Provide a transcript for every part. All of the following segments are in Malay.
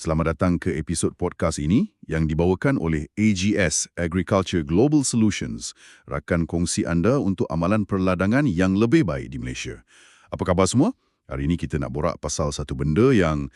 Selamat datang ke episod podcast ini yang dibawakan oleh AGS, Agriculture Global Solutions, rakan kongsi anda untuk amalan perladangan yang lebih baik di Malaysia. Apa khabar semua? Hari ini kita nak borak pasal satu benda yang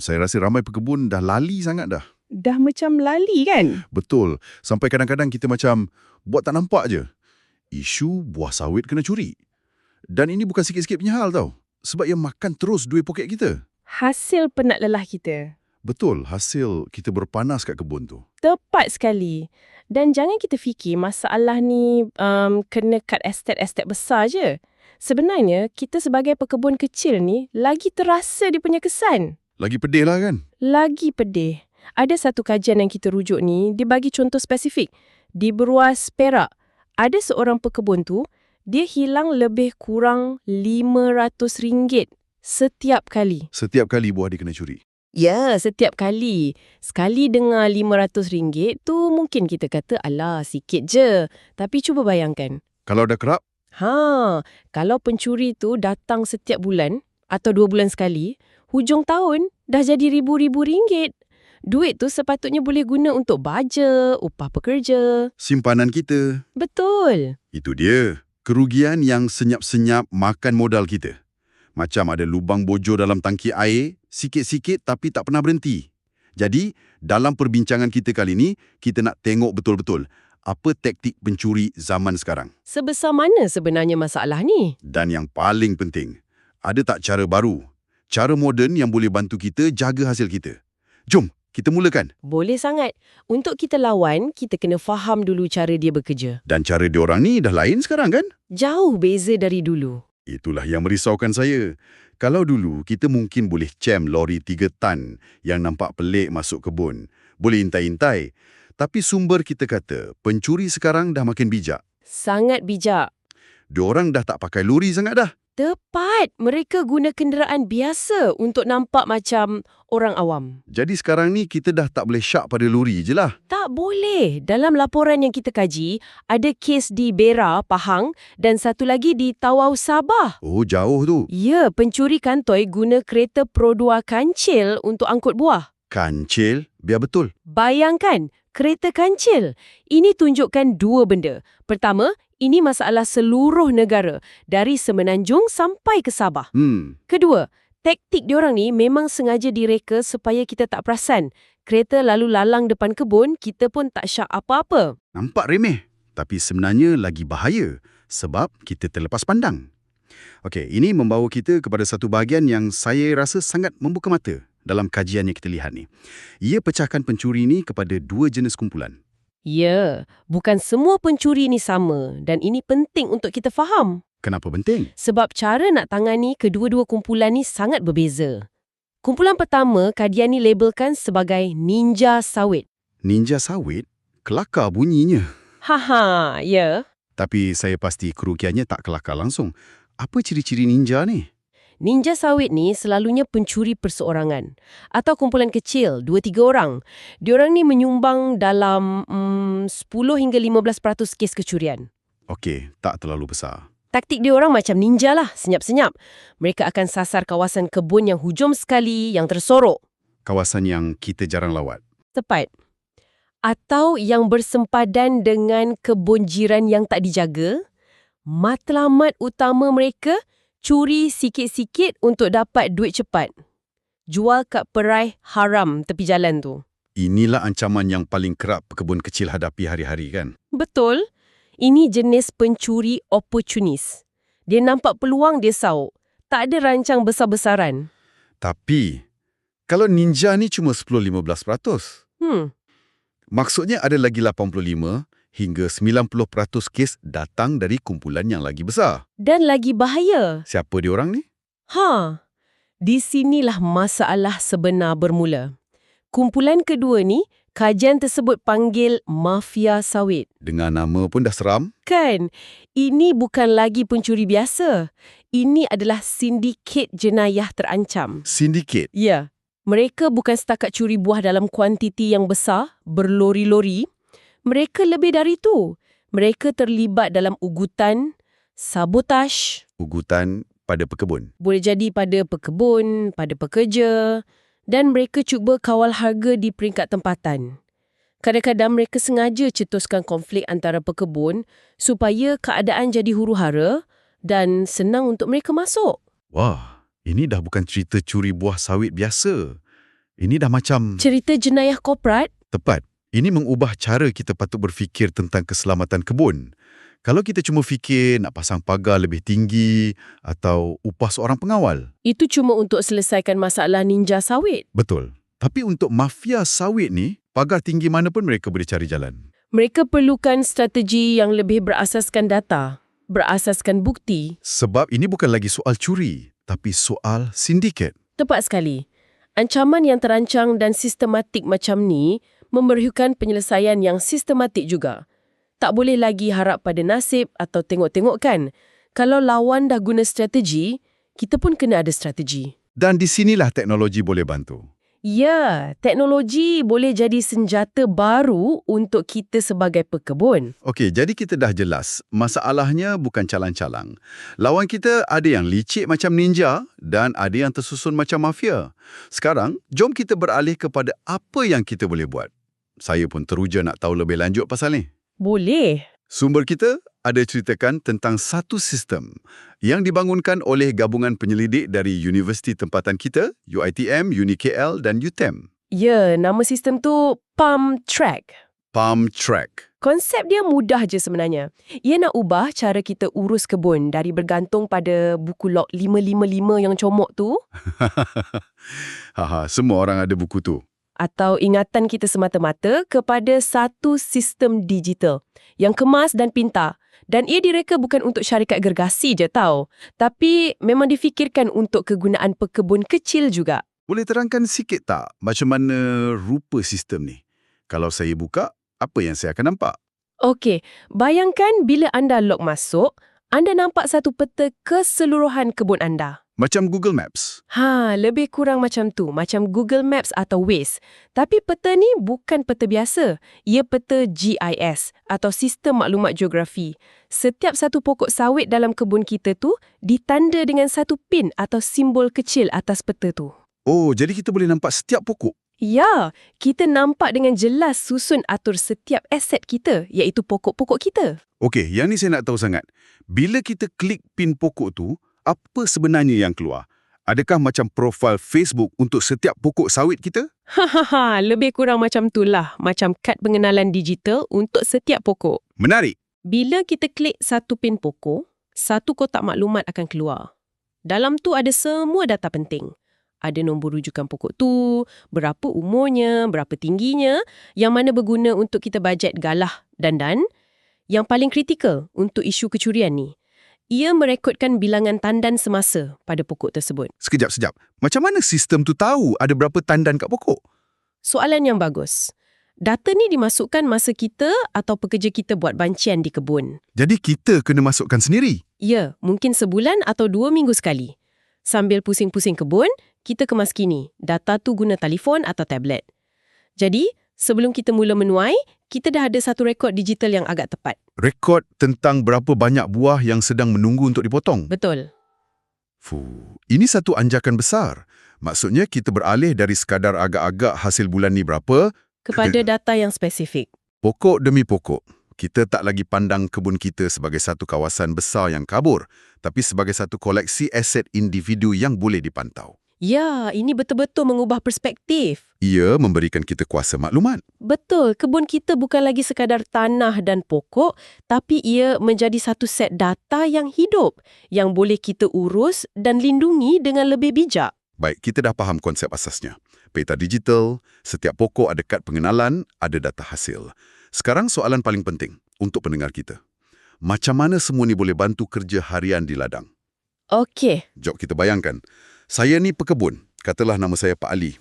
saya rasa ramai pekebun dah lali sangat dah. Dah macam lali kan? Betul. Sampai kadang-kadang kita macam buat tak nampak je. Isu buah sawit kena curi. Dan ini bukan sikit-sikit punya hal tau. Sebab ia makan terus duit poket kita. Hasil penat lelah kita. Betul, hasil kita berpanas kat kebun tu. Tepat sekali. Dan jangan kita fikir masalah ni kena kat estet-estet besar je. Sebenarnya, kita sebagai pekebun kecil ni lagi terasa dia punya kesan. Lagi pedih lah kan? Lagi pedih. Ada satu kajian yang kita rujuk ni, dia bagi contoh spesifik. Di Beruas Perak, ada seorang pekebun tu, dia hilang lebih kurang RM500 setiap kali. Setiap kali buah dia kena curi. Ya, setiap kali. Sekali dengar RM500 tu mungkin kita kata, alah, sikit je. Tapi cuba bayangkan. Kalau dah kerap, Kalau pencuri tu datang setiap bulan atau 2 bulan sekali, hujung tahun dah jadi ribu-ribu ringgit. Duit tu sepatutnya boleh guna untuk baja, upah pekerja. simpanan kita. Betul. Itu dia. Kerugian yang senyap-senyap makan modal kita. Macam ada lubang bojor dalam tangki air, sikit-sikit tapi tak pernah berhenti. Jadi, dalam perbincangan kita kali ini, kita nak tengok betul-betul apa taktik pencuri zaman sekarang. Sebesar mana sebenarnya masalah ni? Dan yang paling penting, ada tak cara baru, cara moden yang boleh bantu kita jaga hasil kita? Jom, kita mulakan. Boleh sangat. Untuk kita lawan, kita kena faham dulu cara dia bekerja. Dan cara diorang ni dah lain sekarang kan? Jauh beza dari dulu. Itulah yang merisaukan saya. Kalau dulu, kita mungkin boleh cam lori 3 tan yang nampak pelik masuk kebun. Boleh intai-intai. Tapi sumber kita kata, pencuri sekarang dah makin bijak. Sangat bijak. Diorang dah tak pakai lori sangat dah. Tepat. Mereka guna kenderaan biasa untuk nampak macam orang awam. Jadi sekarang ni kita dah tak boleh syak pada lori je lah. Tak boleh. Dalam laporan yang kita kaji, ada kes di Bera, Pahang dan satu lagi di Tawau, Sabah. Oh, jauh tu. Ya, pencuri kantoi guna kereta Pro 2 kancil untuk angkut buah. Kancil, biar betul. Bayangkan, kereta kancil. Ini tunjukkan dua benda. Pertama, ini masalah seluruh negara, dari Semenanjung sampai ke Sabah. Kedua, taktik diorang ni memang sengaja direka supaya kita tak perasan. Kereta lalu lalang depan kebun, kita pun tak syak apa-apa. Nampak remeh, tapi sebenarnya lagi bahaya sebab kita terlepas pandang. Okey, ini membawa kita kepada satu bahagian yang saya rasa sangat membuka mata dalam kajian yang kita lihat ni. Ia pecahkan pencuri ni kepada 2 jenis kumpulan. Ya, bukan semua pencuri ni sama dan ini penting untuk kita faham. Kenapa penting? Sebab cara nak tangani kedua-dua kumpulan ni sangat berbeza. Kumpulan pertama, kajian ni labelkan sebagai ninja sawit. Ninja sawit? Kelakar bunyinya. Ya. Tapi saya pasti kerugiannya tak kelakar langsung. Apa ciri-ciri ninja ni? Ninja sawit ni selalunya pencuri perseorangan atau kumpulan kecil, 2-3 orang. Diorang ni menyumbang dalam 10 hingga 15% kes kecurian. Okey, tak terlalu besar. Taktik diorang macam ninja lah, senyap-senyap. Mereka akan sasar kawasan kebun yang hujung sekali, yang tersorok. Kawasan yang kita jarang lawat. Tepat. Atau yang bersempadan dengan kebun jiran yang tak dijaga. Matlamat utama mereka, curi sikit-sikit untuk dapat duit cepat. Jual kat perai haram tepi jalan tu. Inilah ancaman yang paling kerap pekebun kecil hadapi hari-hari kan? Betul. Ini jenis pencuri opportunis. Dia nampak peluang, dia sauk. Tak ada rancang besar-besaran. Tapi, kalau ninja ni cuma 10-15%, maksudnya ada lagi 85 hingga 90% kes datang dari kumpulan yang lagi besar. Dan lagi bahaya. Siapa diorang ni? Di sinilah masalah sebenar bermula. Kumpulan kedua ni, kajian tersebut panggil mafia sawit. Dengan nama pun dah seram. Kan? Ini bukan lagi pencuri biasa. Ini adalah sindiket jenayah terancam. Sindiket? Ya. Mereka bukan setakat curi buah dalam kuantiti yang besar, berlori-lori. Mereka lebih dari itu. Mereka terlibat dalam ugutan, sabotaj. Ugutan pada pekebun. Boleh jadi pada pekebun, pada pekerja, Dan mereka cuba kawal harga di peringkat tempatan. Kadang-kadang mereka sengaja cetuskan konflik antara pekebun supaya keadaan jadi huru-hara dan senang untuk mereka masuk. Wah, ini dah bukan cerita curi buah sawit biasa. Ini dah macam... Cerita jenayah korporat? Tepat. Ini mengubah cara kita patut berfikir tentang keselamatan kebun. Kalau kita cuma fikir nak pasang pagar lebih tinggi atau upah seorang pengawal. Itu cuma untuk selesaikan masalah ninja sawit. Betul. Tapi untuk mafia sawit ni, pagar tinggi mana pun mereka boleh cari jalan. Mereka perlukan strategi yang lebih berasaskan data, berasaskan bukti. Sebab ini bukan lagi soal curi, tapi soal sindiket. Tepat sekali. Ancaman yang terancang dan sistematik macam ni memerlukan penyelesaian yang sistematik juga. Tak boleh lagi harap pada nasib atau tengok-tengok kan. Kalau lawan dah guna strategi, kita pun kena ada strategi. Dan di sinilah teknologi boleh bantu. Ya, teknologi boleh jadi senjata baru untuk kita sebagai pekebun. Okey, jadi kita dah jelas. Masalahnya bukan calang-calang. Lawan kita ada yang licik macam ninja dan ada yang tersusun macam mafia. Sekarang, jom kita beralih kepada apa yang kita boleh buat. Saya pun teruja nak tahu lebih lanjut pasal ni. Boleh. Sumber kita ada ceritakan tentang satu sistem yang dibangunkan oleh gabungan penyelidik dari universiti tempatan kita, UiTM, UniKL dan UTM. Ya, nama sistem tu Palm Track. Palm Track. Konsep dia mudah je sebenarnya. Ia nak ubah cara kita urus kebun dari bergantung pada buku log 555 yang comok tu Semua orang ada buku tu. atau ingatan kita semata-mata kepada satu sistem digital yang kemas dan pintar. Dan ia direka bukan untuk syarikat gergasi je tau, tapi memang difikirkan untuk kegunaan pekebun kecil juga. Boleh terangkan sikit tak macam mana rupa sistem ni? Kalau saya buka, apa yang saya akan nampak? Okey, bayangkan bila anda log masuk, anda nampak satu peta keseluruhan kebun anda. Macam Google Maps. Lebih kurang macam tu, macam Google Maps atau Waze. Tapi peta ni bukan peta biasa. Ia peta GIS atau Sistem Maklumat Geografi. Setiap satu pokok sawit dalam kebun kita tu ditanda dengan satu pin atau simbol kecil atas peta tu. Oh, jadi kita boleh nampak setiap pokok. Ya, kita nampak dengan jelas susun atur setiap aset kita, iaitu pokok-pokok kita. Okey, yang ni saya nak tahu sangat. Bila kita klik pin pokok tu, apa sebenarnya yang keluar? Adakah macam profil Facebook untuk setiap pokok sawit kita? Lebih kurang macam itulah, macam kad pengenalan digital untuk setiap pokok. Menarik. Bila kita klik satu pin pokok, satu kotak maklumat akan keluar. Dalam tu ada semua data penting. Ada nombor rujukan pokok tu, berapa umurnya, berapa tingginya, yang mana berguna untuk kita bajet galah dan yang paling kritikal untuk isu kecurian ni. Ia merekodkan bilangan tandan semasa pada pokok tersebut. Sekejap. Macam mana sistem tu tahu ada berapa tandan kat pokok? Soalan yang bagus. Data ni dimasukkan masa kita atau pekerja kita buat bancian di kebun. Jadi kita kena masukkan sendiri? Ya, mungkin sebulan atau 2 minggu sekali. Sambil pusing-pusing kebun, kita kemas kini. Data tu guna telefon atau tablet. Jadi, sebelum kita mula menuai, kita dah ada satu rekod digital yang agak tepat. Rekod tentang berapa banyak buah yang sedang menunggu untuk dipotong? Betul. Ini satu anjakan besar. Maksudnya kita beralih dari sekadar agak-agak hasil bulan ni berapa Kepada data yang spesifik. pokok demi pokok. Kita tak lagi pandang kebun kita sebagai satu kawasan besar yang kabur, tapi sebagai satu koleksi aset individu yang boleh dipantau. Ya, ini betul-betul mengubah perspektif. Ia memberikan kita kuasa maklumat. Betul, kebun kita bukan lagi sekadar tanah dan pokok, tapi ia menjadi satu set data yang hidup, yang boleh kita urus dan lindungi dengan lebih bijak. Baik, kita dah faham konsep asasnya. Peta digital, setiap pokok ada kad pengenalan, ada data hasil. Sekarang soalan paling penting untuk pendengar kita. Macam mana semua ni boleh bantu kerja harian di ladang? Okey. Jom kita bayangkan. Saya ni pekebun. Katalah nama saya Pak Ali.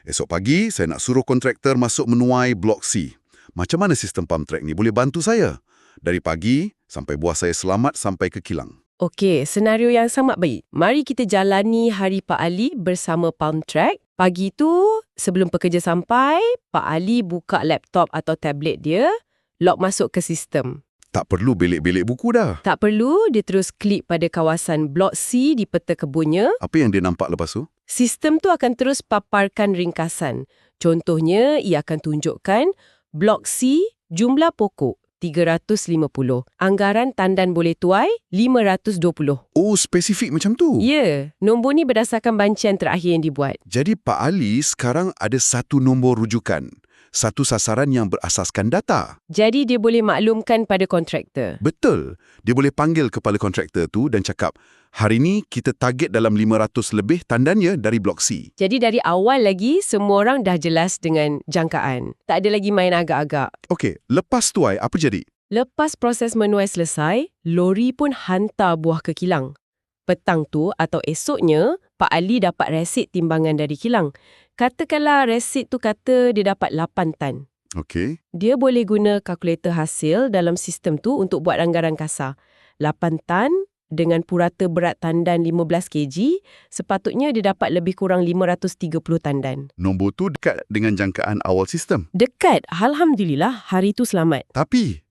Esok pagi, saya nak suruh kontraktor masuk menuai blok C. Macam mana sistem Palm Track ni boleh bantu saya? Dari pagi sampai buah saya selamat sampai ke kilang. Okey, senario yang sangat baik. Mari kita jalani hari Pak Ali bersama Palm Track. Pagi tu, sebelum pekerja sampai, Pak Ali buka laptop atau tablet dia, log masuk ke sistem. Tak perlu belik-belik buku dah. Tak perlu, dia terus klik pada kawasan blok C di peta kebunnya. Apa yang dia nampak lepas tu? Sistem tu akan terus paparkan ringkasan. Contohnya, ia akan tunjukkan blok C, jumlah pokok 350. Anggaran tandan boleh tuai 520. Oh, spesifik macam tu? Ya, nombor ni berdasarkan bancian terakhir yang dibuat. Jadi Pak Ali sekarang ada satu nombor rujukan. Satu sasaran yang berasaskan data. Jadi dia boleh maklumkan pada kontraktor. Betul. Dia boleh panggil kepala kontraktor tu dan cakap, hari ni kita target dalam 500 lebih tandannya dari blok C. Jadi dari awal lagi, semua orang dah jelas dengan jangkaan. Tak ada lagi main agak-agak. Okey, lepas tuai apa jadi? Lepas proses menuai selesai, lori pun hantar buah ke kilang. Petang tu atau esoknya, Pak Ali dapat resit timbangan dari kilang. Katakanlah resit tu kata dia dapat 8 tan. Okey. Dia boleh guna kalkulator hasil dalam sistem tu untuk buat anggaran kasar. 8 tan dengan purata berat tandan 15 kg, sepatutnya dia dapat lebih kurang 530 tandan. Nombor tu dekat dengan jangkaan awal sistem. Dekat, alhamdulillah hari tu selamat. Tapi,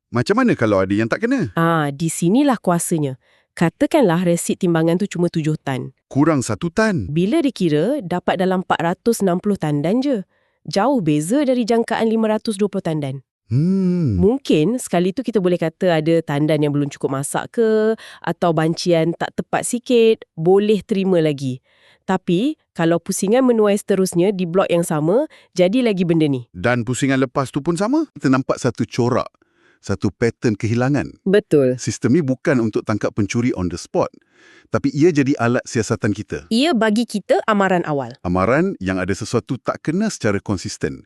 macam mana kalau ada yang tak kena? Di sinilah kuasanya. Katakanlah resit timbangan tu cuma 7 tan. Kurang 1 tan. Bila dikira, dapat dalam 460 tandan je. Jauh beza dari jangkaan 520 tandan. Mungkin sekali tu kita boleh kata ada tandan yang belum cukup masak ke, atau bancian tak tepat sikit, boleh terima lagi. Tapi, kalau pusingan menuai seterusnya di blok yang sama, jadi lagi benda ni. Dan pusingan lepas tu pun sama. Kita nampak satu corak, satu pattern kehilangan. Betul. Sistem ni bukan untuk tangkap pencuri on the spot. Tapi ia jadi alat siasatan kita. Ia bagi kita amaran awal. Amaran yang ada sesuatu tak kena secara konsisten.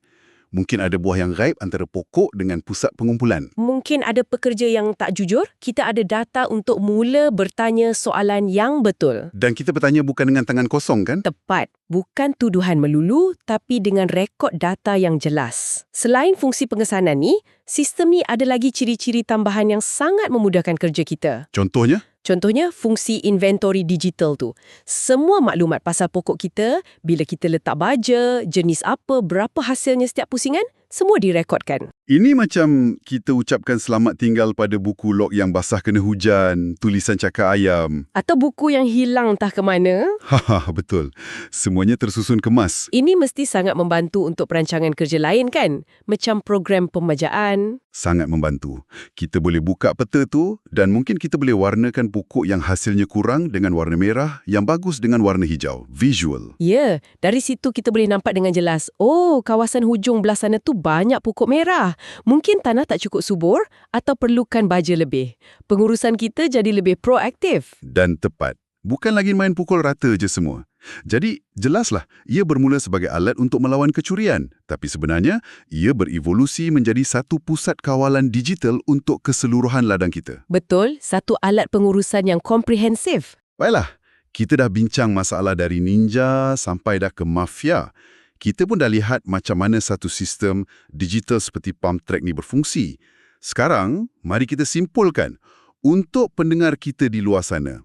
Mungkin ada buah yang gaib antara pokok dengan pusat pengumpulan. Mungkin ada pekerja yang tak jujur. Kita ada data untuk mula bertanya soalan yang betul. Dan kita bertanya bukan dengan tangan kosong kan? Tepat. Bukan tuduhan melulu, tapi dengan rekod data yang jelas. Selain fungsi pengesanan ni, sistem ni ada lagi ciri-ciri tambahan yang sangat memudahkan kerja kita. Contohnya? Contohnya, fungsi inventory digital tu. Semua maklumat pasal pokok kita, bila kita letak baja, jenis apa, berapa hasilnya setiap pusingan, semua direkodkan. Ini macam kita ucapkan selamat tinggal pada buku log yang basah kena hujan, tulisan cakar ayam. Atau buku yang hilang entah ke mana. Haha, betul. Semuanya tersusun kemas. Ini mesti sangat membantu untuk perancangan kerja lain kan? Macam program pemajaan. Sangat membantu. Kita boleh buka peta tu dan mungkin kita boleh warnakan pokok yang hasilnya kurang dengan warna merah, yang bagus dengan warna hijau. Visual. Ya, dari situ kita boleh nampak dengan jelas. Oh, kawasan hujung belah sana tu banyak pokok merah. Mungkin tanah tak cukup subur atau perlukan baja lebih. Pengurusan kita jadi lebih proaktif. Dan tepat. Bukan lagi main pukul rata je semua. Jadi, jelaslah, ia bermula sebagai alat untuk melawan kecurian. Tapi sebenarnya, ia berevolusi menjadi satu pusat kawalan digital untuk keseluruhan ladang kita. Betul, satu alat pengurusan yang komprehensif. Baiklah, kita dah bincang masalah dari ninja sampai dah ke mafia. Kita pun dah lihat macam mana satu sistem digital seperti pump track ni berfungsi. Sekarang, mari kita simpulkan. Untuk pendengar kita di luar sana,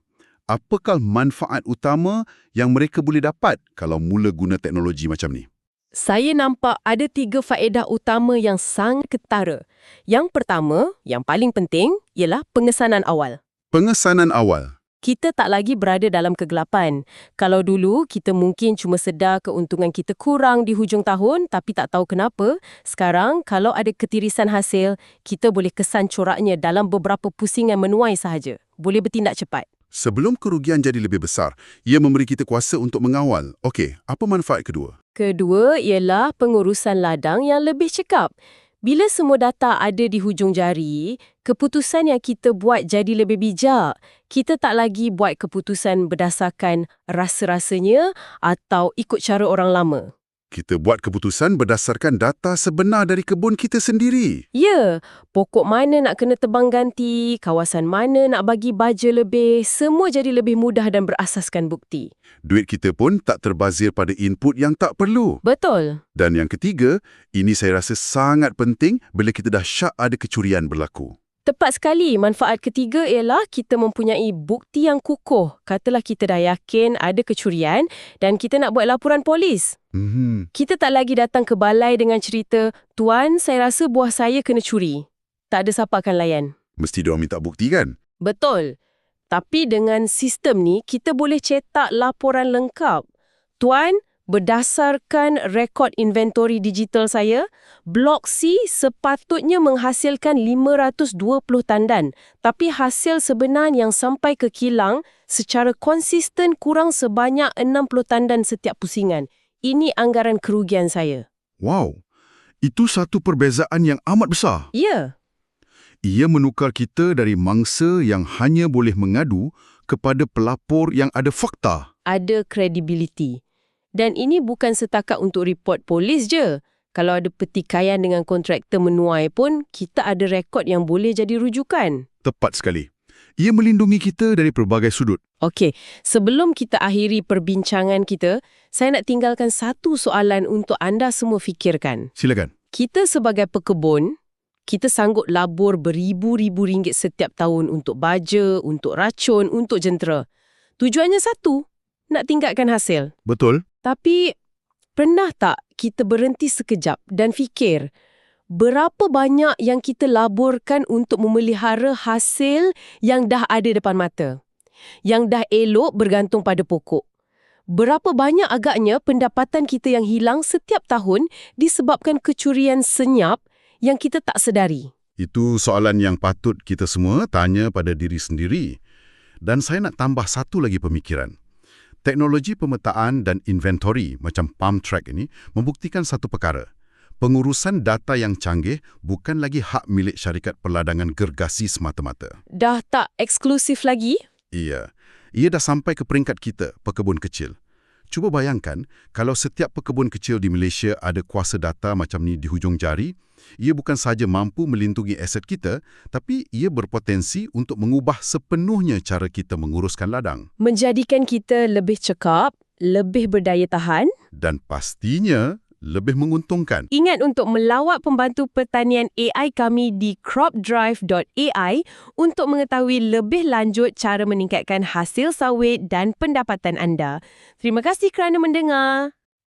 apakah manfaat utama yang mereka boleh dapat kalau mula guna teknologi macam ni? Saya nampak ada 3 faedah utama yang sangat ketara. Yang pertama, yang paling penting, ialah pengesanan awal. Pengesanan awal. Kita tak lagi berada dalam kegelapan. Kalau dulu, kita mungkin cuma sedar keuntungan kita kurang di hujung tahun tapi tak tahu kenapa. Sekarang, kalau ada ketirisan hasil, kita boleh kesan coraknya dalam beberapa pusingan menuai sahaja. Boleh bertindak cepat. Sebelum kerugian jadi lebih besar, ia memberi kita kuasa untuk mengawal. Okey, apa manfaat kedua? Kedua ialah pengurusan ladang yang lebih cekap. Bila semua data ada di hujung jari, keputusan yang kita buat jadi lebih bijak. Kita tak lagi buat keputusan berdasarkan rasa-rasanya atau ikut cara orang lama. Kita buat keputusan berdasarkan data sebenar dari kebun kita sendiri. Ya, pokok mana nak kena tebang ganti, kawasan mana nak bagi baja lebih, semua jadi lebih mudah dan berasaskan bukti. Duit kita pun tak terbazir pada input yang tak perlu. Betul. Dan yang ketiga, ini saya rasa sangat penting bila kita dah syak ada kecurian berlaku. Tepat sekali. Manfaat ketiga ialah kita mempunyai bukti yang kukuh. Katalah kita dah yakin ada kecurian dan kita nak buat laporan polis. Kita tak lagi datang ke balai dengan cerita, "Tuan, saya rasa buah saya kena curi." Tak ada siapa akan layan. Mesti diorang minta bukti kan? Betul. Tapi dengan sistem ni, kita boleh cetak laporan lengkap. Tuan, berdasarkan rekod inventory digital saya, Blok C sepatutnya menghasilkan 520 tandan. Tapi hasil sebenar yang sampai ke kilang secara konsisten kurang sebanyak 60 tandan setiap pusingan. Ini anggaran kerugian saya. Wow, itu satu perbezaan yang amat besar. Ya. Ia menukar kita dari mangsa yang hanya boleh mengadu kepada pelapor yang ada fakta. Ada kredibiliti. Dan ini bukan setakat untuk report polis je. Kalau ada pertikaian dengan kontraktor menuai pun, kita ada rekod yang boleh jadi rujukan. Tepat sekali. Ia melindungi kita dari pelbagai sudut. Okey, sebelum kita akhiri perbincangan kita, saya nak tinggalkan satu soalan untuk anda semua fikirkan. Silakan. Kita sebagai pekebun, kita sanggup labur beribu-ribu ringgit setiap tahun untuk baja, untuk racun, untuk jentera. Tujuannya satu, nak tingkatkan hasil. Betul. Tapi, pernah tak kita berhenti sekejap dan fikir, berapa banyak yang kita laburkan untuk memelihara hasil yang dah ada depan mata? Yang dah elok bergantung pada pokok. Berapa banyak agaknya pendapatan kita yang hilang setiap tahun disebabkan kecurian senyap yang kita tak sedari? Itu soalan yang patut kita semua tanya pada diri sendiri. Dan saya nak tambah satu lagi pemikiran. Teknologi pemetaan dan inventory macam PalmTrack ini membuktikan satu perkara. Pengurusan data yang canggih bukan lagi hak milik syarikat perladangan gergasi semata-mata. Dah tak eksklusif lagi? Iya. Ia dah sampai ke peringkat kita, pekebun kecil. Cuba bayangkan, kalau setiap pekebun kecil di Malaysia ada kuasa data macam ni di hujung jari, ia bukan sahaja mampu melindungi aset kita, tapi ia berpotensi untuk mengubah sepenuhnya cara kita menguruskan ladang. Menjadikan kita lebih cekap, lebih berdaya tahan. Dan pastinya lebih menguntungkan. Ingat untuk melawat pembantu pertanian AI kami di cropdrive.ai untuk mengetahui lebih lanjut cara meningkatkan hasil sawit dan pendapatan anda. Terima kasih kerana mendengar.